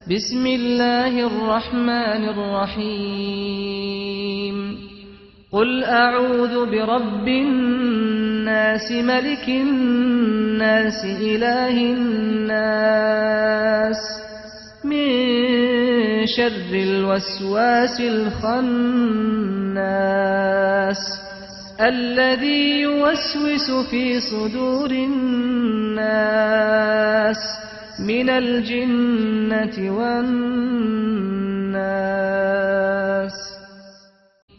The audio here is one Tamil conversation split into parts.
بسم الله الرحمن الرحيم قل أعوذ برب الناس ملك الناس إله الناس من شر الوسواس الخناس الذي يوسوس في صدور الناس من الجنة والناس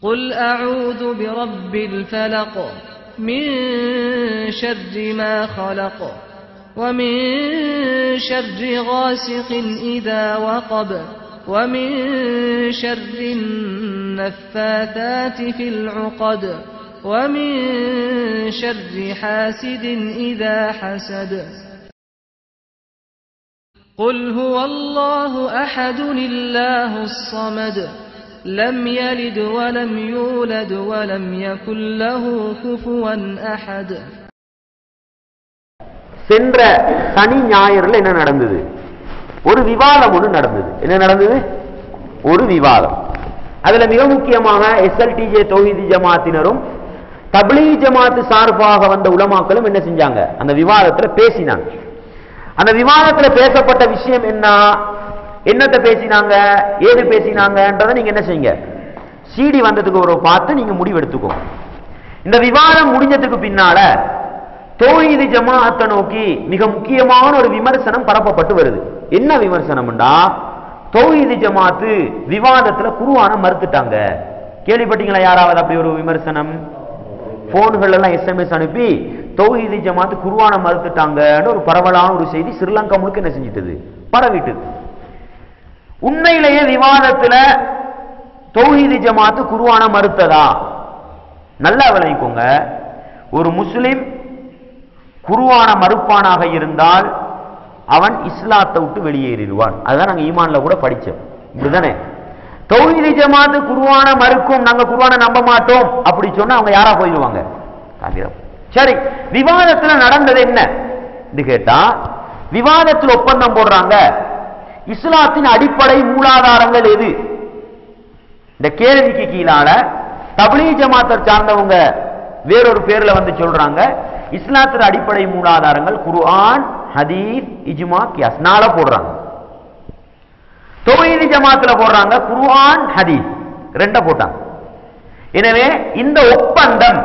قل أعوذ برب الفلق من شر ما خلق ومن شر غاسق إذا وقب ومن شر النفاثات في العقد ومن شر حاسد إذا حسد قل هو الله أحد الله الصمد لم يلد ولم يولد ولم يكن له كفوا أحد. சென்ற சனி ஞாயிறுல என்ன நடந்தது? ஒரு விவாதம் ஒன்று நடந்தது. என்ன நடந்தது? ஒரு விவாதம். அதுல மிக முக்கியமாக எஸ்எல்டிஜே தௌஹீதி ஜமாத்தினரும் தப்லீக் ஜமாத் சார்பாக வந்த உலமாக்களும் என்ன செஞ்சாங்க? அந்த விவாதத்துல பேசினாங்க. அந்த விவாதத்துல பேசப்பட்ட விஷயம் என்ன, என்னத்தை பேசினாங்க, ஏது பேசினாங்கன்றதை நீங்க என்ன செய்யுங்க, சிடி வந்ததுக்கு ஒரு பார்த்து நீங்க முடிவு எடுத்துக்கோங்க. இந்த விவாதம் முடிஞ்சதுக்கு பின்னால தௌஹீத் ஜமாஅத்தை நோக்கி மிக முக்கியமான ஒரு விமர்சனம் பரப்பப்பட்டு வருது. என்ன விமர்சனம்டா, தௌஹீத் ஜமாஅத்து விவாதத்துல குர்ஆனை மறுத்துட்டாங்க. கேள்விப்பட்டீங்களா யாராவது அப்படி ஒரு விமர்சனம்? போன்கள் எல்லாம் SMS அனுப்பி தௌஹீத் ஜமாஅத் குர்ஆனை மறுத்துட்டாங்கன்னு ஒரு பரவலான ஒரு செய்தி ஸ்ரீலங்கா முழுக்க என்ன செஞ்சிட்டது, பரவிட்டது. உண்மையிலேயே விவாதத்துல தௌஹீத் ஜமாஅத் குர்ஆனை மறுத்ததா? நல்லா விளங்கிக்கோங்க. ஒரு முஸ்லிம் குர்ஆனை மறுப்பானாக இருந்தால் அவன் இஸ்லாத்தை விட்டு வெளியேறிடுவான். அதுதான் நாங்க ஈமான்ல கூட படிச்சோம். இப்படிதானே? தௌஹீத் ஜமாஅத் குர்ஆனை மறுக்கும், நாங்க குர்ஆனை நம்ப மாட்டோம் அப்படி சொன்னா அவங்க யாரா போயிடுவாங்க? காபிரா. சரி, விவாதத்துல நடந்தது என்ன கேட்டா, விவாதத்தில் ஒப்பந்தம் போடுறாங்க, இஸ்லாத்தின் அடிப்படை மூலாதாரங்கள் எது? இந்த கேள்விக்கு கீழால தப்லீக் ஜமாத்தை சார்ந்தவங்க வேறொரு பேர்ல வந்து சொல்றாங்க, இஸ்லாத்தின் அடிப்படை மூலாதாரங்கள் குர்ஆன், ஹதீஸ், இஜ்மா, கியாஸ். நாள போடுறாங்க. தௌஹீத் ஜமாத்துல போடுறாங்க குர்ஆன், ஹதீஸ் ரெண்ட போட்டாங்க. எனவே இந்த ஒப்பந்தம்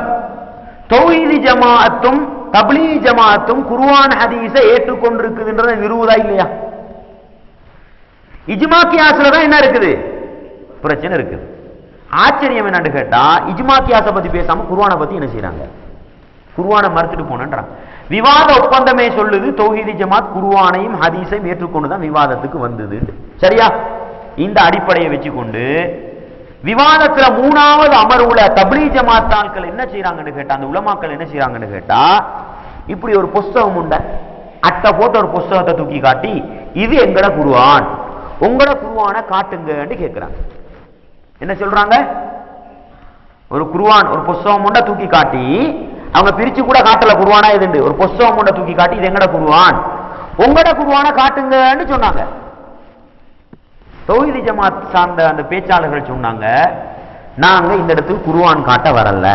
தௌஹீத் ஜமாஅத்தும் தப்லீக் ஜமாஅத்தும் குர்ஆன் ஹதீஸை ஏற்றுக்கொண்டிருக்குதுன்றதை நிறுவுதா இல்லையா? இஜ்மா கியாஸ்ல தான் என்ன இருக்குது, பிரச்சனை இருக்குது. ஆச்சரியம் என்னன்னு கேட்டா, இஜ்மா கியாஸை பத்தி பேசாம குர்ஆனை பத்தி என்ன செய்யறாங்க, குர்ஆனை மறுத்துட்டு போனன்றாங்க. விவாத ஒப்பந்தமே சொல்லுது தௌஹீத் ஜமாத் குர்ஆனையும் ஹதீஸையும் ஏற்றுக்கொண்டுதான் விவாதத்துக்கு வந்தது. சரியா? இந்த அடிப்படையை வச்சுக்கொண்டு விவாதத்துல மூணாவது அமர்வுல தப்லீக் ஜமாத் ஆட்கள் என்ன செய்யறாங்கன்னு கேட்டா, அந்த உலமாக்கள் என்ன செய்யறாங்கன்னு கேட்டா, இப்படி ஒரு புஸ்தகம் உண்ட அட்டை போட்டு ஒரு புஸ்தகத்தை தூக்கி காட்டி, இது எங்கட குர்ஆன், உங்களோட குர்ஆனை காட்டுங்கன்னு கேட்கிறாங்க. என்ன சொல்றாங்க? ஒரு குர்ஆன் ஒரு புஸ்தகம் உண்ட தூக்கி காட்டி, அவங்க பிரிச்சு கூட காட்டல குர்ஆனா எதுண்டு, ஒரு புஸ்தகம் உண்ட தூக்கி காட்டி இது எங்கட குர்ஆன், உங்களோட குர்ஆனை காட்டுங்கன்னு சொன்னாங்க. தௌஹீத் ஜமாத் சார்ந்த அந்த பேச்சாளர்கள் சொன்னாங்க, நாங்க இந்த இடத்துக்கு குர்ஆன் காட்ட வரல.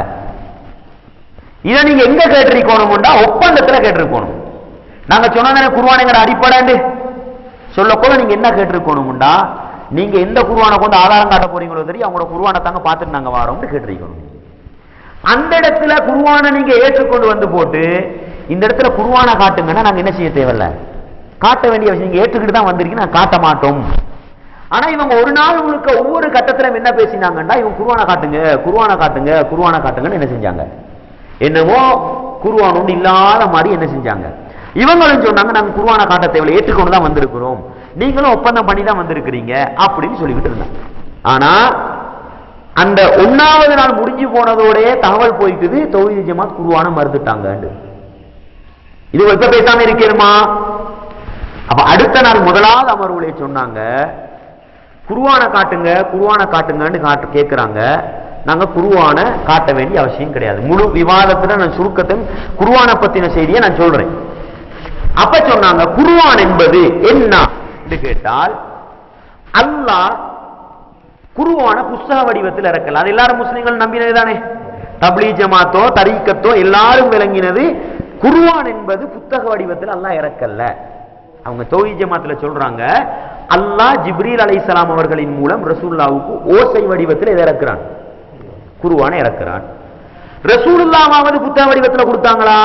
இதை நீங்க எங்க கேட்டிருக்கணும்டா, ஒப்பந்தத்துல கேட்டிருக்கணும். நாங்க சொன்னதானே குர்ஆன் எங்கட அடிப்படை சொல்லக்கூட நீங்க என்ன கேட்டிருக்கணும்டா, நீங்க எந்த குர்ஆனை கொண்டு ஆதாரம் காட்ட போறீங்களோ தெரியும், அவங்களோட குர்ஆனை தாங்க பார்த்துட்டு நாங்க வரோம்னு கேட்டிருக்கணும். அந்த இடத்துல குர்ஆனை நீங்க ஏற்றுக்கொண்டு வந்து போட்டு இந்த இடத்துல குர்ஆனை காட்டுங்கன்னா நாங்க என்ன செய்ய தேவையில்ல, காட்ட வேண்டிய விஷயம். நீங்க ஏற்றுக்கிட்டு தான் வந்திருக்கீங்க, நாங்க காட்ட மாட்டோம். ஆனா இவங்க ஒரு நாள் முழுக்க ஒவ்வொரு கட்டத்திலும் என்ன பேசினாங்கன்னா, இவங்க குர்ஆனை காட்டுங்க, குர்ஆனை காட்டுங்க, குர்ஆனை காட்டுங்கன்னு என்ன செஞ்சாங்க, என்னவோ குர்ஆன் ஒன்று இல்லாத மாதிரி என்ன செஞ்சாங்க. இவங்களும் சொன்னாங்க, நாங்க குர்ஆனை காட்ட தேவையில்லை, ஏற்றுக்கொண்டு தான் வந்திருக்கிறோம், நீங்களும் ஒப்பந்தம் பண்ணி தான் வந்திருக்கிறீங்க அப்படின்னு சொல்லிக்கிட்டு இருந்தாங்க. ஆனா அந்த ஒன்னாவது நாள் முடிஞ்சு போனதோட தகவல் போயிட்டு தௌஹீத் ஜமாத் குர்ஆனை மறுத்துட்டாங்க. இது இப்ப பேசாம இருக்கேமா? அப்ப அடுத்த நாள் முதலாவது அமர்வுலே சொன்னாங்க, குர்ஆனை காட்டுங்க, குர்ஆனை காட்டுங்கன்னு கேட்கிறாங்க. நாங்க குர்ஆனை காட்ட வேண்டிய அவசியம் கிடையாது. முழு விவாதத்துல நான் சுருக்கத்தை குர்ஆனை பத்தின செய்தியை நான் சொல்றேன். அப்ப சொன்னாங்க குர்ஆன் என்பது என்ன என்று கேட்டால், அல்லாஹ் குர்ஆனை புஸ்தக வடிவத்தில் இறக்கல. அது எல்லாரும் முஸ்லிம்கள் நம்பினது தானே. தப்லீக் ஜமாத்தோ தரீக்கத்தோ எல்லாரும் விளங்கினது குர்ஆன் என்பது புத்தக வடிவத்தில் அல்லாஹ் இறக்கல்ல. அவங்க தௌஹீத் ஜமாத்துல சொல்றாங்க, அல்லாஹ் ஜிப்ரீல் அலைஹிஸ்ஸலாம் அவர்களின் மூலம் ரசூலுல்லாஹ்வுக்கு ஓசை வடிவத்தில் இதை இறக்குறான், குர்ஆனை இறக்குறான். ரசூலுல்லாஹ்வாவது புத்தக வடிவத்தில் கொடுத்தாங்களா?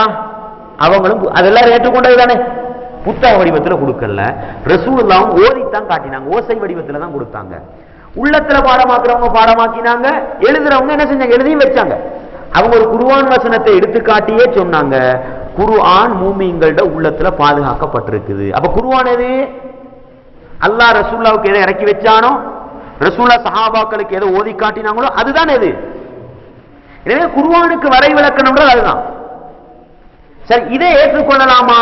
அவங்களும் அதெல்லாம் ஏற்றுக்கொண்டது தானே. புத்தக வடிவத்தில் கொடுக்கல. ரசூலுல்லாஹ்வும் ஓதித்தான் காட்டினாங்க, ஓசை வடிவத்தில் தான் கொடுத்தாங்க. உள்ளத்துல பாடமாக்குறவங்க பாடமாக்கினாங்க, எழுதுறவங்க என்ன செஞ்சாங்க, எழுதியும் வச்சாங்க. அவங்க ஒரு குர்ஆன் வசனத்தை எடுத்து காட்டியே சொன்னாங்க, குர்ஆன் மூமின்களோட உள்ளத்துல பாதுகாக்கப்பட்டிருக்குது. அப்ப குர்ஆன் எது? அல்லாஹ் ரசூலுல்லாஹ்வுக்கு எதை இறக்கி வச்சானோ, ரசூலுல்லாஹ் சஹாபாக்களுக்கு எதை ஓதி காட்டினாங்களோ அதுதான் எது. எனவே குர்ஆனுக்கு வரை விளக்கணும்ன்றது அதுதான். சரி, இதை ஏற்றுக்கொள்ளலாமா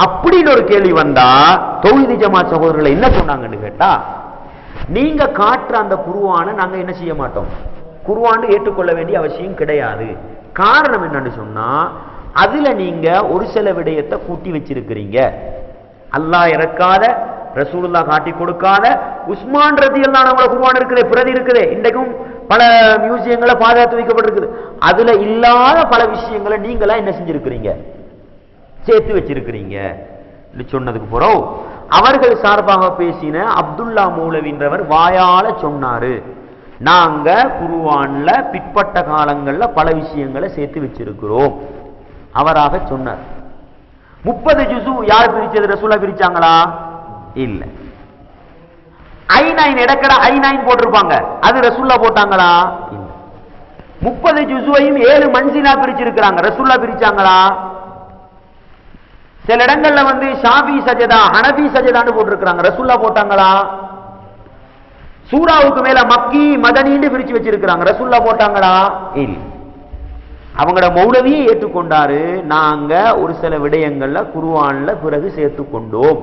அப்படின்னு ஒரு கேள்வி வந்தா தௌஹீத் ஜமாத் சகோதரர்கள் என்ன சொன்னாங்கன்னு கேட்டா, நீங்க காட்டுற அந்த குர்ஆனை நாங்க என்ன செய்ய மாட்டோம், குர்ஆன் ஏற்றுக்கொள்ள வேண்டிய அவசியம் கிடையாது. காரணம் என்னன்னு சொன்னா, அதுல நீங்க ஒரு சில விடயத்தை கூட்டி வச்சிருக்கிறீங்க. அல்லாஹ் இறக்காத, ரசூலுல்லாஹ் காட்டி கொடுக்காத, உஸ்மான் ரலியல்லாஹு அன்ஹு குர்ஆன் இருக்குது, பிரதி இருக்குது, இன்றைக்கும் பல மியூசியங்களை பாதுகாத்து வைக்கப்பட்டிருக்குது. அதுல இல்லாத பல விஷயங்களை நீங்களா என்ன செஞ்சிருக்கிறீங்க, சேர்த்து வச்சிருக்கிறீங்க சொன்னதுக்கு போறோம். அவர்கள் சார்பாக பேசின அப்துல்லா மௌலவின்றவர் வாயால சொன்னாரு, நாங்க குர்ஆன்ல பிற்பட்ட காலங்கள்ல பல விஷயங்களை சேர்த்து வச்சிருக்கிறோம். அவராக சொன்னார். 30 ஜுஸு யார் பிரிச்சது? ரசூலுல்லாஹ் பிரிச்சாங்களா? இல்ல. ஐ9 இடக்கட ஐ9 போட்டிருப்பாங்க, அது ரசூலுல்லாஹ் போட்டாங்களா? இல்ல. 30 ஜுஸுவையும் 7 மன்சிலா பிரிச்சிருக்கிறாங்க, ரசூலுல்லாஹ் பிரிச்சாங்களா? சில இடங்கள்ல ஷாஃபி சஜதா, ஹனபி சஜதான்னு போட்டிருக்கிறாங்க, ரசூலுல்லாஹ் போட்டாங்களா? சூராவுக்கு மேல மக்கி மதனின்னு பிரிச்சு வச்சிருக்கிறாங்க, ரசூலுல்லாஹ் போட்டாங்களா? இல்ல. அவங்களோட மௌலவியை ஏற்றுக்கொண்டாரு, நாங்க ஒரு சில விடயங்கள்ல குர்ஆன்ல பிறகு சேர்த்து கொண்டோம்.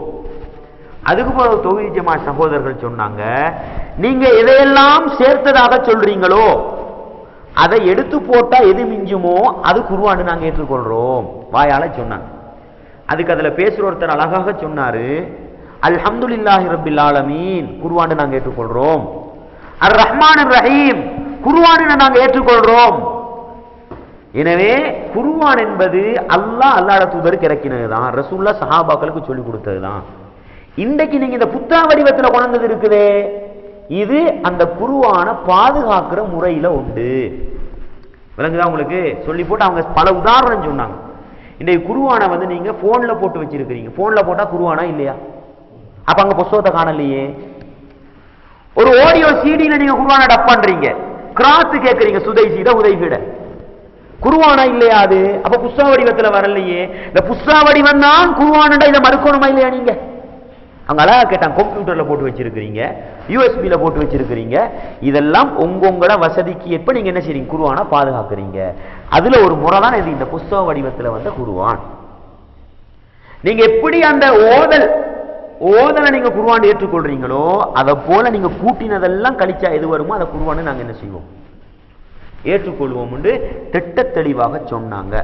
அதுக்கு பிறகு தௌஹீத் ஜமாத் சகோதரர்கள் சொன்னாங்க, நீங்க எதையெல்லாம் சேர்த்ததாக சொல்றீங்களோ அதை எடுத்து போட்டா எது மிஞ்சுமோ அது குர்ஆன் நாங்க ஏற்றுக்கொள்றோம். வாயால சொன்னாங்க. அதுக்கு அதுல பேசுற ஒருத்தர் அழகாக சொன்னாரு, அல்ஹம்துலில்லாஹி ரப்பில் ஆலமீன் குர்ஆனை நாங்க ஏற்றுக்கொள்றோம், அர் ரஹ்மானிர் ரஹீம் குர்ஆனை நாங்க ஏற்றுக்கொள்றோம். எனவே குர்ஆன் என்பது அல்லாஹ் அல்லாஹ்வுடைய தூதருக்கு இறக்கினதுதான், ரசூலுல்லாஹ் சஹாபாக்களுக்கு சொல்லி கொடுத்ததுதான். இன்றைக்கு நீங்க இந்த புத்தக வடிவத்தில் கொண்டது இருக்குதே, இது அந்த குர்ஆனை பாதுகாக்கிற முறையில உண்டு. விளங்குதா உங்களுக்கு? சொல்லி போட்டு அவங்க பல உதாரணம் சொன்னாங்க. இன்றைக்கு குர்ஆனை நீங்க போன்ல போட்டு வச்சிருக்கிறீங்க, போன்ல போட்டா குர்ஆனா இல்லையா? அப்ப அங்க புத்தகத்தை காணலையே. ஒரு ஆடியோ சிடில நீங்க குர்ஆனை டப் பண்றீங்க, கிராஸ் கேட்கறீங்க, சுதைசீட உதைசீட, குர்ஆனா இல்லையா அது? அப்ப புஸ்தக வடிவத்தில் வரலையே. இந்த புஸ்தக வடிவம் தான் குர்ஆன், இதை மறுக்கணுமா இல்லையா? நீங்க அங்க அழகா கேட்டாங்க, கம்ப்யூட்டர்ல போட்டு வச்சிருக்கிறீங்க, யூஎஸ்பில போட்டு வச்சிருக்கிறீங்க, இதெல்லாம் உங்களோட வசதிக்கு ஏற்ப நீங்க என்ன செய்றீங்க, குர்ஆனை பாதுகாக்கிறீங்க. அதுல ஒரு முறை தான் இது, இந்த புஸ்தக வடிவத்தில் வந்த குர்ஆன். நீங்க எப்படி அந்த ஓதலை நீங்க குர்ஆன் ஏற்றுக்கொள்றீங்களோ அதை போல நீங்க கூட்டினதெல்லாம் கழிச்சா எது வருமோ அதை குர்ஆனை நாங்க என்ன செய்வோம், ஏற்றுக்கொள்வோம் என்று திட்ட தெளிவாக சொன்னாங்க.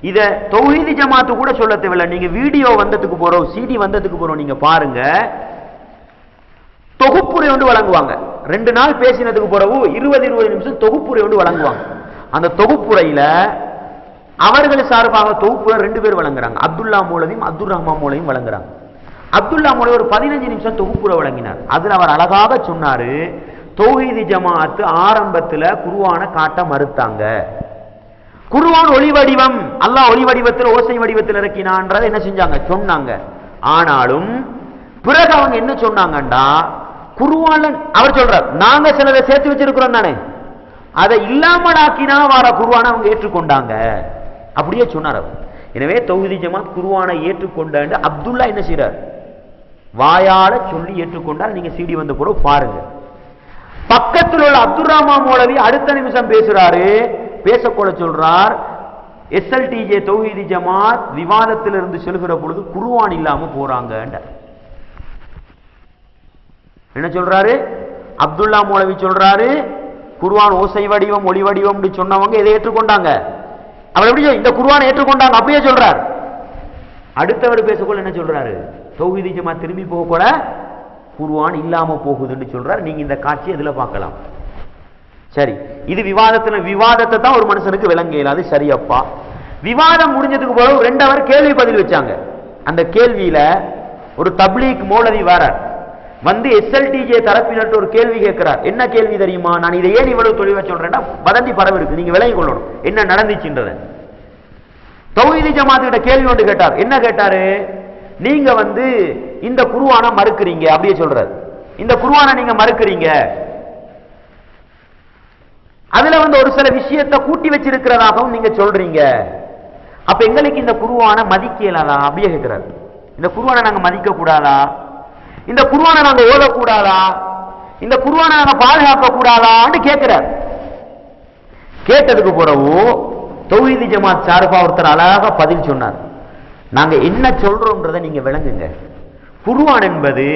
இத தௌஹீத் ஜமாத்து கூட சொல்ல தேவையில்லை. நீங்க வீடியோ வந்ததுக்கு போறோம், சிடி வந்ததுக்கு போறோம், நீங்க பாருங்க, தொகுப்புரை ஒன்று வழங்குவாங்க. 2 நாள் பேசினதுக்கு பிறகு 20 நிமிஷம் தொகுப்புரை ஒன்று வழங்குவாங்க. அந்த தொகுப்புரையில அவர்கள் சார்பாக தொகுப்புரை 2 பேர் வழங்குறாங்க, அப்துல்லா மௌலவியும் அப்துல் ரஹ்மான் மௌலவியும் வழங்குறாங்க. அப்துல்லா மௌலவி ஒரு 15 நிமிஷம் தொகுப்புரை வழங்கினார். அதுல அவர் அழகாக சொன்னாரு, தௌஹீத் ஜமாஅத் ஆரம்பத்துல குர்ஆனை காட்ட மறுத்தாங்க. குர்ஆன் ஒளி வடிவம், அல்லாஹ் ஒளி வடிவத்தில் ஓசை வடிவத்தில் இறக்கினான்றதை என்ன செஞ்சாங்க, சொன்னாங்க. ஆனாலும் பிறகு அவங்க என்ன சொன்னாங்கண்டா, குர்ஆன்ல அவர் சொல்றார், நாங்க சிலதை சேர்த்து வச்சிருக்கிறோம் தானே, அதை இல்லாமலாக்கினா வர குர்ஆனை அவங்க ஏற்றுக்கொண்டாங்க, அப்படியே சொன்னார் அவர். எனவே தௌஹீத் ஜமாத் குர்ஆனை ஏற்றுக்கொண்ட அப்துல்லா என்ன செய்றார், வாயால சொல்லி ஏற்றுக்கொண்டால். நீங்க சிடி வந்த பிறகு பாருங்க. பக்கத்தில் உள்ள அப்துல் ரஹ்மான் மௌலவி அடுத்த நிமிஷம் பேசுறாரு, பேசக்கொள்ள சொல்றார், எஸ்எல்டிஜே தௌஹீத் ஜமாத் விவாதத்திலிருந்து செல்கிற பொழுது குர்ஆன் இல்லாம போறாங்க. என்ன சொல்றாரு? அப்துல்லா மௌலவி சொல்றாரு, குர்ஆன் ஓசை வடிவம் ஒளி வடிவம் சொன்னவங்க இதை ஏற்றுக்கொண்டாங்க. அவர் எப்படி இந்த குர்ஆனை ஏற்றுக்கொண்டாங்க அப்படியே சொல்றார். அடுத்தவர் பேசக்கொள்ள என்ன சொல்றாரு, தௌஹீத் ஜமாத் திரும்பி போக கூட குர்ஆன் இல்லாம போகுதுன்னு சொல்றார். நீங்க இந்த காட்சி இதுல பார்க்கலாம். சரி, இது விவாதத்தை தான் ஒரு மனுஷனுக்கு விளங்க இயலாது. சரியப்பா, விவாதம் முடிஞ்சதுக்கு பிறகு 2 அவர் கேள்வி பதில் வச்சாங்க. அந்த கேள்வியில ஒரு தப்லீக் மௌலவி வரார், வந்து எஸ்எல்டிஜே தரப்பினர்கிட்ட ஒரு கேள்வி கேட்கிறார். என்ன கேள்வி தெரியுமா? நான் இதை ஏன் இவ்வளவு தெளிவா சொல்றேன்னா, வதந்தி பரவி இருக்கு, நீங்க விளங்கிக் கொள்ளணும் என்ன நடந்துச்சுன்றத. தௌஹீத் ஜமாத் கிட்ட கேள்வி ஒன்று கேட்டார். என்ன கேட்டாரு? நீங்க வந்து இந்த குர்ஆனை மறுக்கிறீங்க, அப்படியே சொல்றாரு. இந்த குர்ஆனை நீங்க மறுக்கிறீங்க, அதுல வந்து ஒரு சில விஷயத்தை கூட்டி வச்சிருக்கிறதாகவும் நீங்க சொல்றீங்க. அப்ப எங்களுக்கு இந்த குர்ஆனை மதிக்கலாதா? அப்படியே கேட்கிறாரு. இந்த குர்ஆனை நாங்க மதிக்க கூடாதா? இந்த குர்ஆனை நாங்க ஓதக்கூடாதா? இந்த குர்ஆனை நாங்க பாதுகாக்க கூடாதான்னு கேட்கிறார். கேட்டதுக்கு பிறகு தௌஹீத் ஜமாத் சார்பா ஒருத்தர் அழகா பதில் சொன்னார். நாங்க என்ன சொல்றோம்ன்றதை நீங்க விளங்குங்க. குர்ஆன் என்பது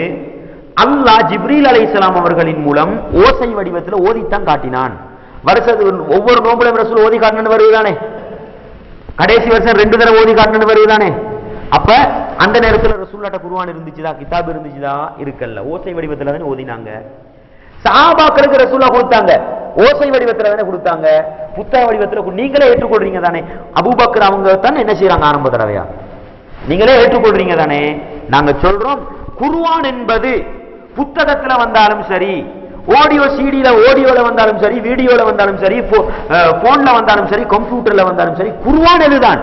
அல்லாஹ் ஜிப்ரீல் அலைஹிஸ்ஸலாம் அவர்களின் மூலம் ஓசை வடிவத்தில் ஓதித்தான் காட்டினான். வருஷத்துக்கு ஒவ்வொரு நோம்புல ரசூல் ஓதி காட்டணும்னு வருவதானே, கடைசி வருஷம் 2 தடவை ஓதி காட்டணும்னு வருவதானே. அப்ப அந்த நேரத்தில் ரசூலுல்லாஹ் குர்ஆன் இருந்துச்சுதா, கிதாப் இருந்துச்சுதா? இருக்கல்ல, ஓசை வடிவத்தில் தானே ஓதினாங்க. சஹாபாக்களுக்கு ரசூலுல்லாஹ் கொடுத்தாங்க, ஓசை வடிவத்தில் தானே கொடுத்தாங்க, புத்தக வடிவத்தில். நீங்களே ஏற்றுக்கொள்றீங்க தானே? அபூபக்கர் அவங்க தானே என்ன செய்யறாங்க ஆரம்ப தடவையா? நீங்களே ஏற்றுக்கொள்றீங்க தானே? நாங்க சொல்றோம், குர்ஆன் என்பது புத்தகத்துல வந்தாலும் சரி, ஆடியோ சிடில ஆடியோல வந்தாலும் சரி, வீடியோல வந்தாலும் சரி, போன்ல வந்தாலும் சரி, கம்ப்யூட்டர்ல வந்தாலும் சரி, குர்ஆன் இதுதான்.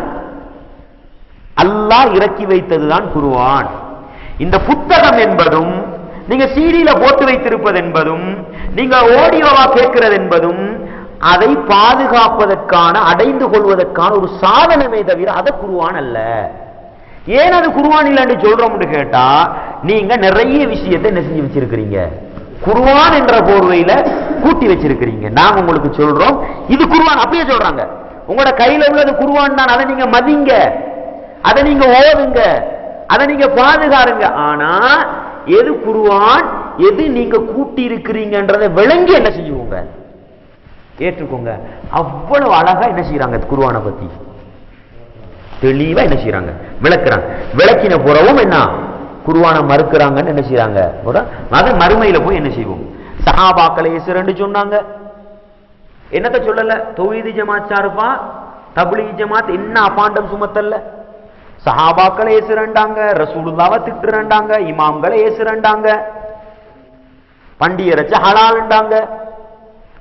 அல்லாஹ் இறக்கி வைத்ததுதான் குர்ஆன். இந்த புத்தகம் என்பதும், நீங்க சிடில போட்டு வைத்திருப்பது என்பதும், நீங்க ஆடியோவா கேட்கிறது என்பதும், அதை பாதுகாப்பதற்கான, அடைந்து கொள்வதற்கான ஒரு சாதனமே தவிர அதை குர்ஆன் அல்ல. ஏன் அது குர்ஆன் இல்லைன்னு சொல்றோம்னு கேட்டா, நீங்க நிறைய விஷயத்தை என்ன செஞ்சு வச்சிருக்கிறீங்க, குர்ஆன் என்ற போர்வையில கூட்டி வச்சிருக்கிறீங்க. நாங்க உங்களுக்கு சொல்றோம் இது குர்ஆன். அப்படியே சொல்றாங்க, உங்களோட கையில உள்ளது குர்ஆன் தான், அதை நீங்க மதிங்க, அதை நீங்க ஓதுங்க, அதை நீங்க பாதுகாருங்க. ஆனா எது குர்ஆன், எது நீங்க கூட்டி இருக்கிறீங்கன்றதை விளங்கி என்ன செஞ்சுக்கோங்க, ஏற்றுக்கோங்க. அவ்வளவு அழகா என்ன செய்யறாங்க, குர்ஆனை பத்தி தெளிவா என்ன செய்யறாங்க, விளக்குறாங்க. விளக்கின புறவும் என்ன குர்ஆனை மறுக்கிறாங்கன்னு என்ன செய்யறாங்க, அது மறுமையில போய் என்ன செய்வோம். சஹாபாக்களை எசுரண்டு சொன்னாங்க, என்னத்த சொல்லல. தௌஹீத் ஜமாத் சார்பா தப்லீக் ஜமாத் என்ன அபாண்டம் சுமத்தல்ல. சஹாபாக்களை ஏசுரண்டாங்க, ரசூலுல்லாஹ்வை திட்டுறாங்க, இமாம்களை ஏசுரண்டாங்க, பண்டியரச்ச ஹலால்ண்டாங்க.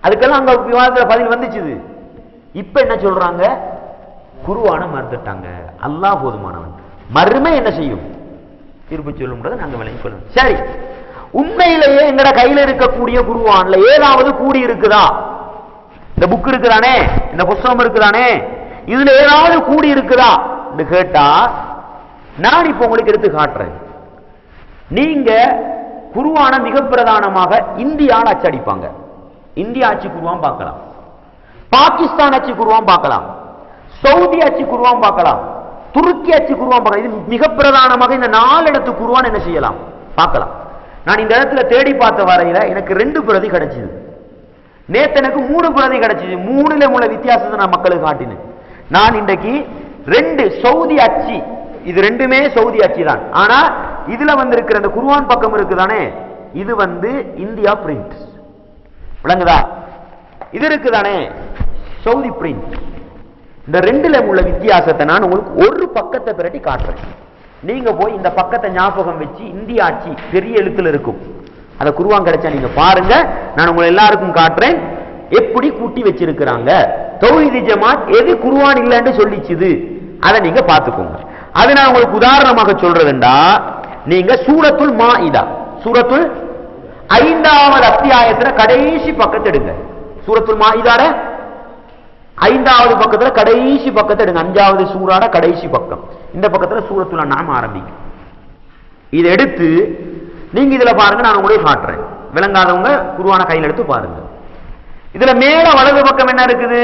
அதுக்கெல்லாம் அங்க விவாதத்துல பதில் வந்துச்சு. இப்ப என்ன சொல்றாங்க, குர்ஆனை மறுத்துட்டாங்க. அல்லாஹ் போதுமானவன், மறுமை என்ன செய்யும், தீர்ப்பு சொல்லும்ன்றதை நாங்க விளங்கிக் கொள்ளணும். சரி, உண்மையிலேயே எங்கட கையில இருக்கக்கூடிய குர்ஆன்ல ஏதாவது கூடி இருக்குதா? இந்த புக் இருக்குதானே, இந்த புத்தகம் இருக்குதானே, இதுல ஏதாவது கூடி இருக்குதா கேட்டா, நான் இப்ப உங்களுக்கு எடுத்து காட்டுறேன். நீங்க குர்ஆனை மிக பிரதானமாக இந்தியாவில் அச்சடிப்பாங்க. இந்தியா அச்சு குர்ஆன் பார்க்கலாம், பாகிஸ்தான் அச்சு குர்ஆன் பார்க்கலாம், சவுதி அச்சு குர்ஆன் பார்க்கலாம், துருக்கி அச்சு குர்ஆன் பார்க்கலாம். இது மிக பிரதானமாக இந்த 4 இடத்து குர்ஆன் என்ன செய்யலாம், பார்க்கலாம். நான் இந்த இடத்துல தேடி பார்த்த வரையில எனக்கு 2 பிரதி கிடைச்சது. நேத்து எனக்கு 3 பிரதி கிடைச்சது. 3ல உள்ள வித்தியாசத்தை நான் மக்களுக்கு காட்டினேன். நான் இன்றைக்கு 2 சவுதி அச்சு, இது 2மே சவுதி அச்சு தான். ஆனா இதுல வந்து இருக்கிற அந்த குர்ஆன் பக்கம் இருக்குதானே, இது வந்து இந்தியா பிரிண்ட், விளங்குதா? இது இருக்குதானே சவுதி பிரிண்ட். இந்த 2ல உள்ள வித்தியாசத்தை நான் உங்களுக்கு ஒரு பக்கத்தை பிரட்டி காட்டுறேன். நீங்க போய் இந்த பக்கத்தை ஞாபகம் வச்சு, இந்தியா ஆட்சி பெரிய எழுத்துல இருக்கும், அத குர்ஆன் கிடைச்சா நீங்க பாருங்க. நான் உங்களை எல்லாருக்கும் காட்டுறேன் எப்படி கூட்டி வச்சிருக்கிறாங்க. தௌஹீத் ஜமாத் எது குர்ஆன் இல்லைன்னு சொல்லிச்சுது, அதை நீங்க பாத்துக்கோங்க. அது நான் உங்களுக்கு உதாரணமாக சொல்றதுண்டா, நீங்க சூரத்துல் மாஇதா, சூரத்துல் 5வது அத்தியாயத்துல கடைசி பக்கத்தை எடுங்க. சூரத்துல் மாஇதால 5வது பக்கத்துல கடைசி பக்கத்தை எடுங்க. 5வது சூறாட கடைசி பக்கம். இந்த பக்கத்துல சூரத்துல் அன்ஆம் ஆரம்பிக்கும். இதை எடுத்து நீங்க இதுல பாருங்க, நான் உங்களுக்கு காட்டுறேன். விளங்காதவங்க குர்ஆனை கையில் எடுத்து பாருங்க. இதுல மேல வலது பக்கம் என்ன இருக்குது,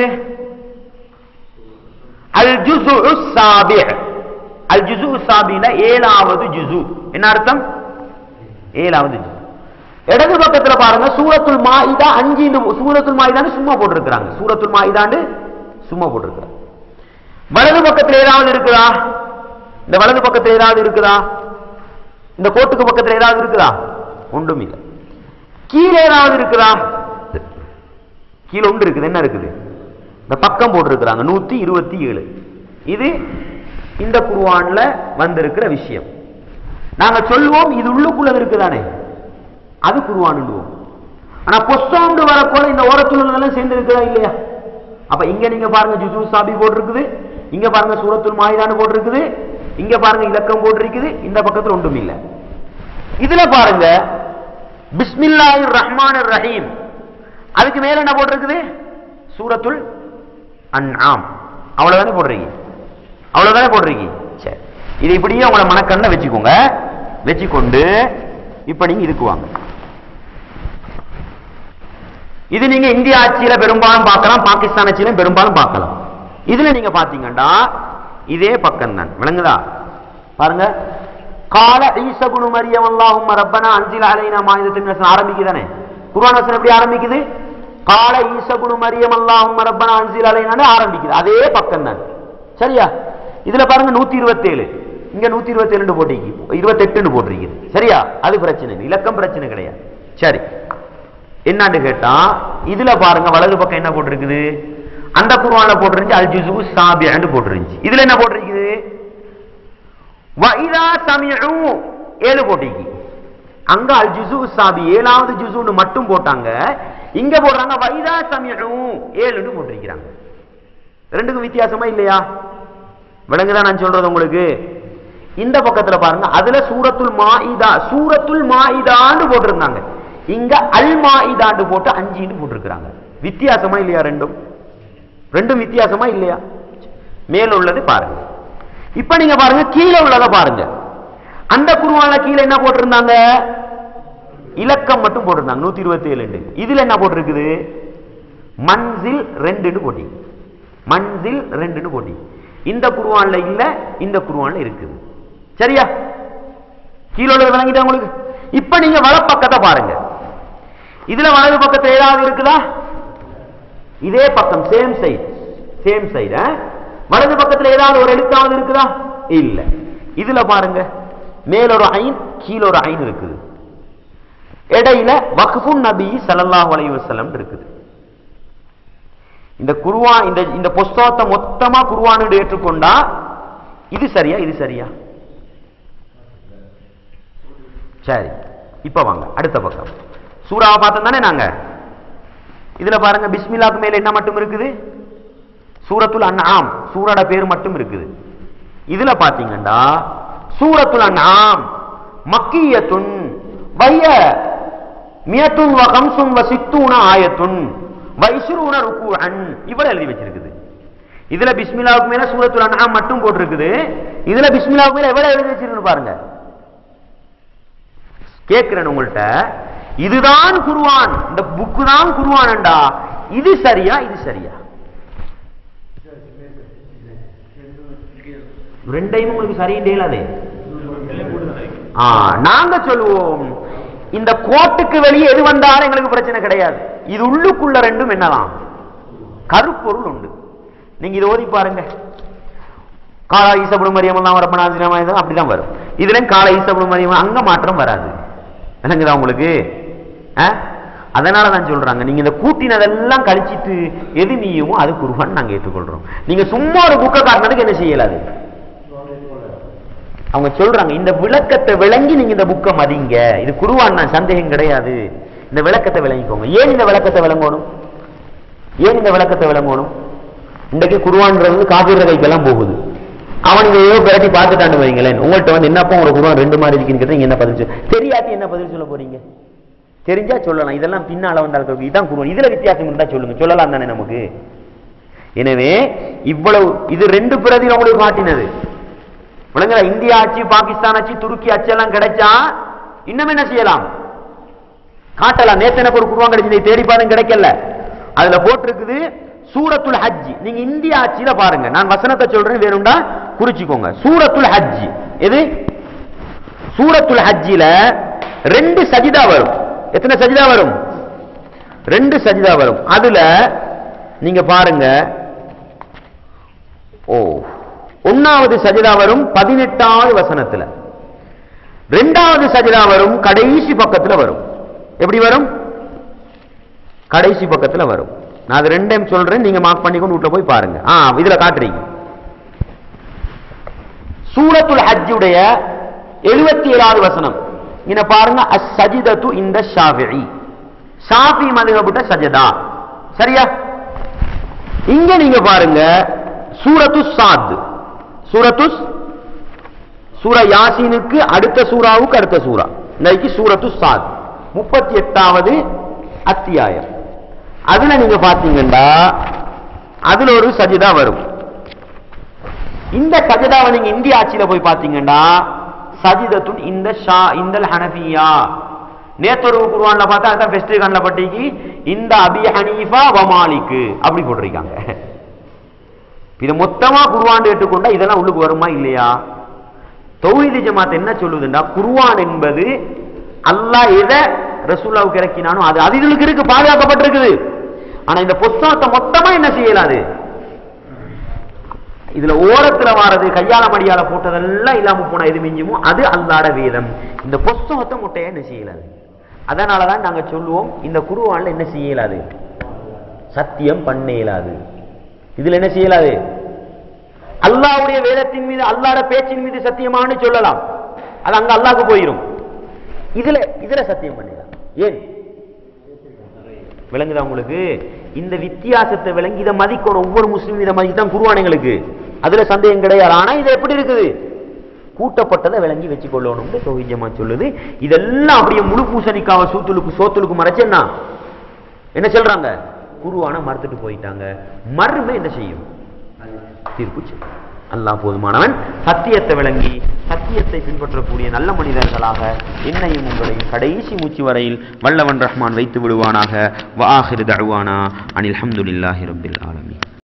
அல் ஜுஸு ஸாபி. அல் ஜுஸு ஸாபினா 7வது ஜுஸு. என்ன அர்த்தம், 7வது ஜுஸு. இடது பக்கத்துல பாருங்க சூரத்துல் மாஇதா 5. சூரத்துல் மாஇதான்னு சும்மா போட்டிருக்காங்க, சூரத்துல் மாஇதான்னு சும்மா போட்டிருக்காங்க. வலது பக்கத்துல ஏதாவது இருக்குதா, இந்த வலது பக்கத்துல ஏதாவது இருக்குதா, இந்த கோட்டுக்கு பக்கத்துல ஏதாவது இருக்குதா, ஒன்றும் இல்லை. கீழே ஏதாவது இருக்குதா? கீழே ஒன்று இருக்குது. என்ன இருக்குது? இந்த பக்கம் போட்டிருக்கிறாங்க 127. இது இந்த குர்ஆன்ல வந்திருக்கிற விஷயம். நாங்க சொல்லுவோம் இது உள்ளுக்குள்ள இருக்குதானே, அது குர்ஆன்னுவோம். ஆனா புஸ்தகம் வரப்போல இந்த ஓரத்துல உள்ளதெல்லாம் சேர்ந்து இருக்குதா இல்லையா? அப்ப இங்க நீங்க பாருங்க ஜுசு சாபி போட்டிருக்குது, இங்க பாருங்க சூரத்துல் மாயிதான்னு போட்டிருக்குது, இங்க பாருங்க இலக்கம் போட்டிருக்குது, இந்த பக்கத்துல ஒன்றும் இல்லை. இதுல பாருங்க பிஸ்மில்லாஹிர் ரஹ்மானிர் ரஹீம், அதுக்கு மேல என்ன போட்டிருக்குது? சூரத்துல் அன்ஆம். அவ்வளவுதானே போடுறீங்க, அவ்வளவுதானே போடுறீங்க. சரி, இது இப்படியே உங்களை மனக்கண்ண வச்சுக்கோங்க. வச்சுக்கொண்டு இப்ப நீங்க இதுக்கு வாங்க. இது நீங்க இந்திய ஆட்சியில பெரும்பாலும் பார்க்கலாம், பாகிஸ்தான் ஆட்சியில பெரும்பாலும் பார்க்கலாம். இதுல நீங்க பாத்தீங்கன்னா இதே பக்கம் தான், விளங்குதா? பாருங்க, கால ஈசா இப்னு மரியம் அல்லாஹும்ம ரப்பனா அன்சில் அலைனா மாயிதத்துன் மினஸ் ஆரம்பிக்குதானே. குர்ஆன் வசனம் எப்படி ஆரம்பிக்குது? கால ஈசா இப்னு மரியம் அல்லாஹும்ம ரப்பனா அன்சில் அலைனான்னு ஆரம்பிக்குது. அதே பக்கம் தான், சரியா? இதுல பாருங்க 127, இங்க 127 போட்டிருக்கு, 28 போட்டிருக்கு, சரியா? அது பிரச்சனை இல்லை, இலக்கம் பிரச்சனை கிடையாது. சரி, என்னன்னு கேட்டா இதுல பாருங்க வலது பக்கம் என்ன போட்டிருக்குது? அந்த குர்ஆன்ல போட்டிருந்துச்சு அல் ஜுஸு ஸாபிஅன்னு போட்டிருந்துச்சு. இதுல என்ன போட்டிருக்குது? வஇதா சமிஉ 7 போட்டிருக்கு. அங்க அல் ஜுஸு ஸாபி 7வது ஜுஸுன்னு மட்டும் போட்டாங்க, இங்க போடுறாங்க வஇதா சமிஉ 7ன்னு போட்டிருக்காங்க. ரெண்டுக்கும் வித்தியாசமா இல்லையா? விளங்குதா நான் சொல்றது உங்களுக்கு? இந்த பக்கத்துல பாருங்க, அதுல சூரத்துல் மாயிதா, சூரத்துல் மாயிதான்னு போட்டிருந்தாங்க, இங்க அல் மாயிதான்னு போட்டு 5ன்னு போட்டிருக்காங்க. வித்தியாசமா இல்லையா? ரெண்டும் வித்தியாசமா இல்லையா? மேல உள்ளது பாருங்க. இப்ப நீங்க பாருங்க கீழே உள்ளத பாருங்க. அந்த குர்ஆன்ல கீழே என்ன போட்டிருந்தாங்க? இலக்கம் மட்டும் போட்டிருந்தாங்க 127. இதுல என்ன போட்டிருக்குது? மன்சில் 2ன்னு போட்டி, மன்சில் 2ன்னு போட்டி. இந்த குர்ஆன்ல இல்ல, இந்த குர்ஆன்ல இருக்குது, சரியா? கீழே உள்ளது விளங்கிட்டா உங்களுக்கு? இப்ப நீங்க வலப்பக்கத்தை பாருங்க. இதுல வலது பக்கத்துல ஏதாவது இருக்குதா? இதே பக்கம், சேம் சைடு, சேம் சைடு. வலது பக்கத்துல ஏதாவது ஒரு எழுத்தாவது இருக்குதா? இல்ல. இதுல பாருங்க, மேல ஒரு ஐன், கீழ ஒரு ஐன் இருக்குது, இடையில வக்ஃபுன் நபி ஸல்லல்லாஹு அலைஹி வஸல்லம் இருக்குது. இந்த குர்ஆன், இந்த புஸ்தகத்தை மொத்தமா குர்ஆன் ஏற்றுக்கொண்டா இது சரியா? இது சரியா? சரி, இப்ப வாங்க அடுத்த பக்கம். சூராவை பார்த்தோம் தானே நாங்க. இதுல பாருங்க பிஸ்மில்லாஹ்க்கு மேல என்ன மட்டும் இருக்குது? சூரத்துல் அன்ஆம், சூரோட பேர் மட்டும் இருக்குது. இதுல பாத்தீங்கன்னா சூரத்துல் அன்ஆம் மக்கியத்துன் வஹிய மியத்துன் வ கம்சுன் வ சித்தூன ஆயத்துன் வ இஸ்ரூன ருக்கூஅன், இவ்வளவு எழுதி வச்சிருக்குது. இதுல பிஸ்மில்லாஹ்க்கு மேல சூரத்துல் அன்ஆம் மட்டும் போட்டிருக்குது. இதுல பிஸ்மில்லாஹ்க்கு மேல எவ்வளவு எழுதி வச்சிருக்குன்னு பாருங்க. கேட்கிறேன் உங்கள்கிட்ட, இதுதான் குர்ஆன், இந்த புக்கு தான் குர்ஆன்டா, இது சரியா? இது சரியா? ரெண்டையும் உங்களுக்கு சரியில்லையே. நாங்க சொல்லுவோம் இந்த கோட்டுக்கு வெளியே எது வந்தாலும் எங்களுக்கு பிரச்சனை கிடையாது, இது உள்ளுக்குள்ள ரெண்டும் என்னதான் கருப்பொருள் உண்டு. நீங்க இதை ஓதி பாருங்க. காலா ஈசா இப்னு மரியம் அல்லாஹும்ம ரப்பனா அன்சில் அலைனா மாயிதத்துன் அப்படிதான் வரும். இதுல காலா ஈசா இப்னு மரியம், அங்க மாற்றம் வராது. விளங்குதா உங்களுக்கு? அதனால தான் சொல்றாங்க, நீங்க இந்த கூட்டினதெல்லாம் கழிச்சிட்டு எது நீயுமோ அது குர்ஆன் நாங்க ஏற்றுக்கொள்றோம். நீங்க சும்மா ஒரு புக்கை காட்டினதுக்கு என்ன செய்யலாது? அவங்க சொல்றாங்க இந்த விளக்கத்தை விளங்கி நீங்க இந்த புக்கை மதிங்க, இது குர்ஆன் தான், சந்தேகம் கிடையாது. இந்த விளக்கத்தை விளங்கிக்கோங்க. ஏன் இந்த விளக்கத்தை விளங்கணும்? ஏன் இந்த விளக்கத்தை விளங்கணும்? இன்றைக்கு குர்ஆன்ன்றது காபீர் கைக்கெல்லாம் போகுது. அவனுங்க ஏதோ பிரட்டி பார்த்துட்டான்னு வைங்களேன், உங்கள்கிட்ட வந்து என்னப்பா உங்க குர்ஆன் ரெண்டு மாதிரி இருக்குன்னு கேட்டா என்ன பதில் சொல்ல? தெரியாட்டி என்ன பதில் சொல்ல போறீங்க? தெரிஞ்சா சொல்லலாம், இதெல்லாம் பின்னால வந்தால் இதுதான் குர்ஆன், இதுல வித்தியாசம் இருந்தா சொல்லுங்க, சொல்லலாம் தானே நமக்கு. எனவே இவ்வளவு, இது ரெண்டு பிரதி உங்களுக்கு காட்டினது விளங்குதா? இந்தியா ஆட்சி, பாகிஸ்தான் ஆட்சி, துருக்கி ஆட்சியெல்லாம் கிடைச்சா இன்னும் என்ன செய்யலாம்? காட்டலாம். நேத்து எனக்கு ஒரு குர்ஆன் கிடைச்சது, தேடி பாருங்க, கிடைக்கல. அதுல போட்டிருக்குது சூரத்துல் ஹஜ். நீங்க இந்திய ஆட்சியில பாருங்க, நான் வசனத்தை சொல்றேன், வேணும்டா குறிச்சிக்கோங்க. சூரத்துல் ஹஜ், எது? சூரத்துல் ஹஜ்ஜில 2 சஜிதா வரும். எத்தனை சஜிதா வரும்? 2 சஜிதா வரும். அதுல நீங்க பாருங்க, 1வது சஜிதா வரும் 18வது வசனத்துல, இரண்டாவது சஜிதா வரும் கடைசி பக்கத்துல வரும். எப்படி வரும்? கடைசி பக்கத்துல வரும். நான் அது ரெண்டையும் சொல்றேன், நீங்க மார்க் பண்ணிக்கொண்டு வீட்டுல போய் பாருங்க. இதுல காட்டுறீங்க. சூரத்துல் ஹஜ்ஜுடைய 77வது வசனம். இங்க பாருங்க, அஸ்ஸஜிதத்து இந்த ஷாஃபிஈ, ஷாஃபி மதுஹபுட்ட சஜதா. சரியா? இங்க நீங்க பாருங்க, சூரத்து சாத், சூரா யாசீனுக்கு அடுத்த சூராவுக்கு அடுத்த சூரா, இன்னைக்கு சூரத்து சாத் 38வது அத்தியாயம். அதுல நீங்க பாத்தீங்கன்னா அதுல ஒரு சஜிதா வரும். இந்த சஜிதாவை நீங்க இந்திய ஆட்சியில போய் பாத்தீங்கன்னா சஜிதத்துன் இந்த இந்தல் ஹனஃபியா, நேத்தொரு குர்ஆன்ல பார்த்தா அதான் ஃபர்ஸ்ட் கண்ல பட்டிக்கு இந்த அபி ஹனீஃபா வ மாலிக் அப்படி போட்டிருக்காங்க. இது மொத்தமா குர்ஆன் எடுத்துக்கொண்டா இதெல்லாம் உள்ளுக்கு வருமா இல்லையா? தௌஹீத் ஜமாத் என்ன சொல்லுதுன்னா, குர்ஆன் என்பது அல்லாஹ் எதை ரசூலுல்லாஹ்வுக்கு இறக்கினானோ அது அதுகளுக்கு இருக்கு, பாதுகாக்கப்பட்டிருக்குது. ஆனா இந்த புத்தகத்தை மொத்தமா என்ன செய்யலாது? இதுல ஓரத்துல வாரது கையால மடியால போட்டதெல்லாம் இல்லாம போனா எது மிஞ்சுமோ அது அல்லாஹ்வுடைய வேதம். இந்த புத்தகத்தை மொட்டையா என்ன செய்யலாது? அதனாலதான் நாங்க சொல்லுவோம், இந்த குர்ஆன்ல என்ன செய்யலாது? சத்தியம் பண்ண இயலாது. இதுல என்ன செய்யலாது? அல்லாஹ்வுடைய வேதத்தின் மீது அல்லாஹ்வுடைய பேச்சின் மீது சத்தியமானு சொல்லலாம், அது அங்க அல்லாஹ்க்கு போயிடும். இதுல சத்தியம் பண்ணிடலாம். ஏன் விளங்குதா உங்களுக்கு? இந்த வித்தியாசத்தை விளங்கி இதை மதிக்கணும். ஒவ்வொரு முஸ்லீம் இதை மதித்தான் குர்ஆன்களுக்கு, அதுல சந்தேகம் கிடையாது. ஆனா இது எப்படி இருக்குது? கூட்டப்பட்டதை விளங்கி வச்சு கொள்ளணும் தௌஹீத் ஜமாத் சொல்லுது. இதெல்லாம் அப்படியே முழு பூசணிக்காவ சோத்துலுக்கு மறைச்சேன்னா என்ன சொல்றாங்க? குர்ஆனை மறுத்துட்டு போயிட்டாங்க. மறுமை என்ன செய்யும்? தீர்ப்பு செய்யும். அல்லாஹ் போதுமானவன். சத்தியத்தை விளங்கி சத்தியத்தை பின்பற்றக்கூடிய நல்ல மனிதர்களாக என்னையும் உங்களையும் கடைசி மூச்சு வரையில் வல்லவன் ரஹ்மான் வைத்து விடுவானாக. வ ஆகிரு தஅவானா அனில் ஹம்துலில்லாஹி ரப்பில் ஆலமீன்.